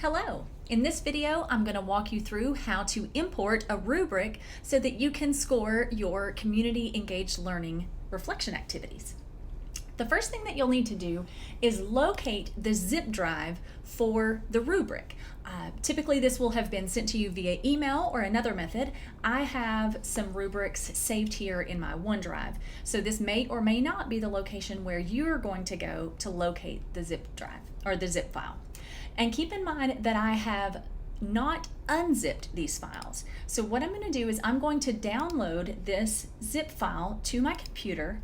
Hello! In this video, I'm going to walk you through how to import a rubric so that you can score your community engaged learning reflection activities. The first thing that you'll need to do is locate the zip drive for the rubric. Typically this will have been sent to you via email or another method. I have some rubrics saved here in my OneDrive, so this may or may not be the location where you're going to go to locate the zip drive or the zip file. And keep in mind that I have not unzipped these files. So what I'm going to do is I'm going to download this zip file to my computer,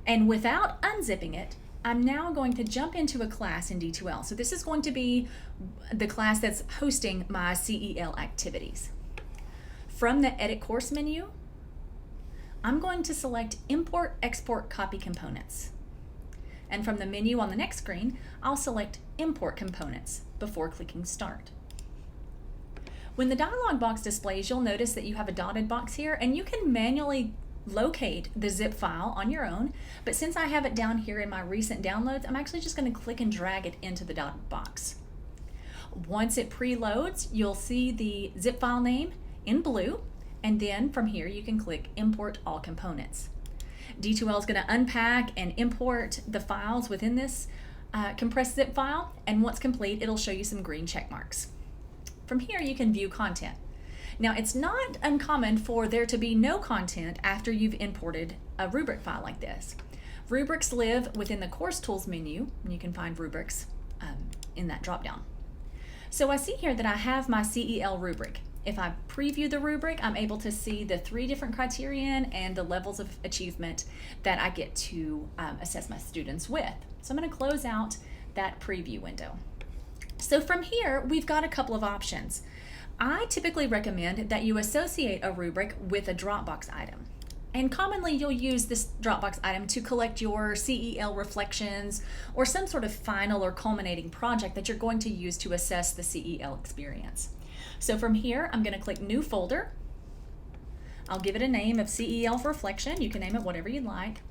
and without unzipping it, I'm now going to jump into a class in D2L. So this is going to be the class that's hosting my CEL activities. From the Edit Course menu, I'm going to select Import, Export, Copy Components. And from the menu on the next screen, I'll select Import Components before clicking Start. When the dialog box displays, you'll notice that you have a dotted box here, and you can manually locate the zip file on your own, but since I have it down here in my recent downloads, I'm actually just going to click and drag it into the dotted box. Once it preloads, you'll see the zip file name in blue, and then from here you can click Import All Components. D2L is going to unpack and import the files within this compressed zip file, and once complete, it'll show you some green check marks. From here, you can view content. Now, it's not uncommon for there to be no content after you've imported a rubric file like this. Rubrics live within the Course Tools menu, and you can find rubrics in that dropdown. So I see here that I have my CEL rubric. If I preview the rubric, I'm able to see the 3 different criterion and the levels of achievement that I get to assess my students with. So I'm going to close out that preview window. So from here, we've got a couple of options. I typically recommend that you associate a rubric with a Dropbox item. And commonly you'll use this Dropbox item to collect your CEL reflections or some sort of final or culminating project that you're going to use to assess the CEL experience. So from here, I'm going to click New Folder. I'll give it a name of CEL Reflection. You can name it whatever you'd like.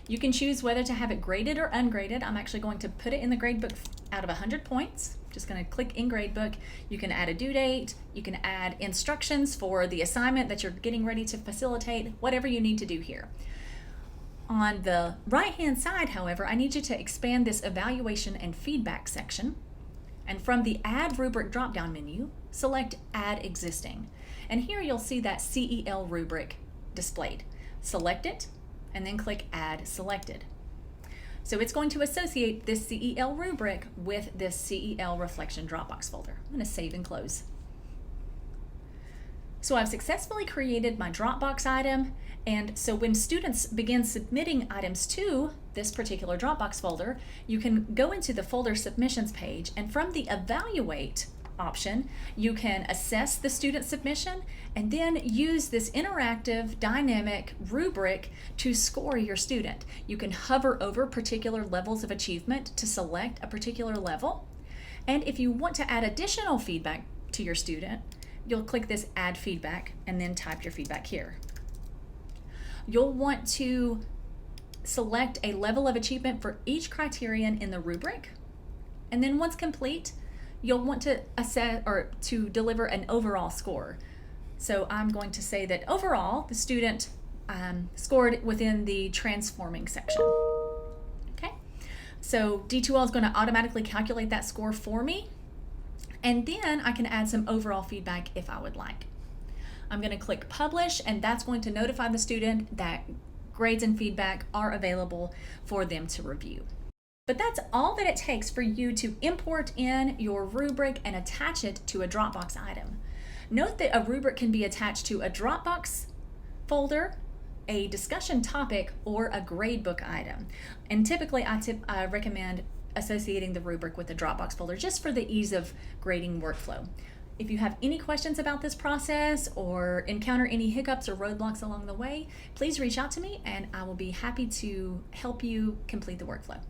You can choose whether to have it graded or ungraded. I'm actually going to put it in the gradebook out of 100 points. Just going to click in gradebook. You can add a due date. You can add instructions for the assignment that you're getting ready to facilitate, whatever you need to do here. On the right-hand side, however, I need you to expand this evaluation and feedback section. And from the Add Rubric drop-down menu, select Add Existing. And here you'll see that CEL rubric displayed. Select it, and then click Add Selected. So it's going to associate this CEL rubric with this CEL Reflection Dropbox folder. I'm going to save and close. So I've successfully created my Dropbox item, and so when students begin submitting items to this particular Dropbox folder, you can go into the folder submissions page, and from the Evaluate option, you can assess the student submission and then use this interactive dynamic rubric to score your student. You can hover over particular levels of achievement to select a particular level, and if you want to add additional feedback to your student, you'll click this Add Feedback and then type your feedback here. You'll want to select a level of achievement for each criterion in the rubric, and then once complete, you'll want to assess or to deliver an overall score. So I'm going to say that overall the student scored within the transforming section. Okay, so D2L is going to automatically calculate that score for me, and then I can add some overall feedback if I would like. I'm going to click Publish, and that's going to notify the student that grades and feedback are available for them to review. But that's all that it takes for you to import in your rubric and attach it to a Dropbox item. Note that a rubric can be attached to a Dropbox folder, a discussion topic, or a gradebook item. And typically I recommend associating the rubric with the Dropbox folder just for the ease of grading workflow. If you have any questions about this process or encounter any hiccups or roadblocks along the way, please reach out to me and I will be happy to help you complete the workflow.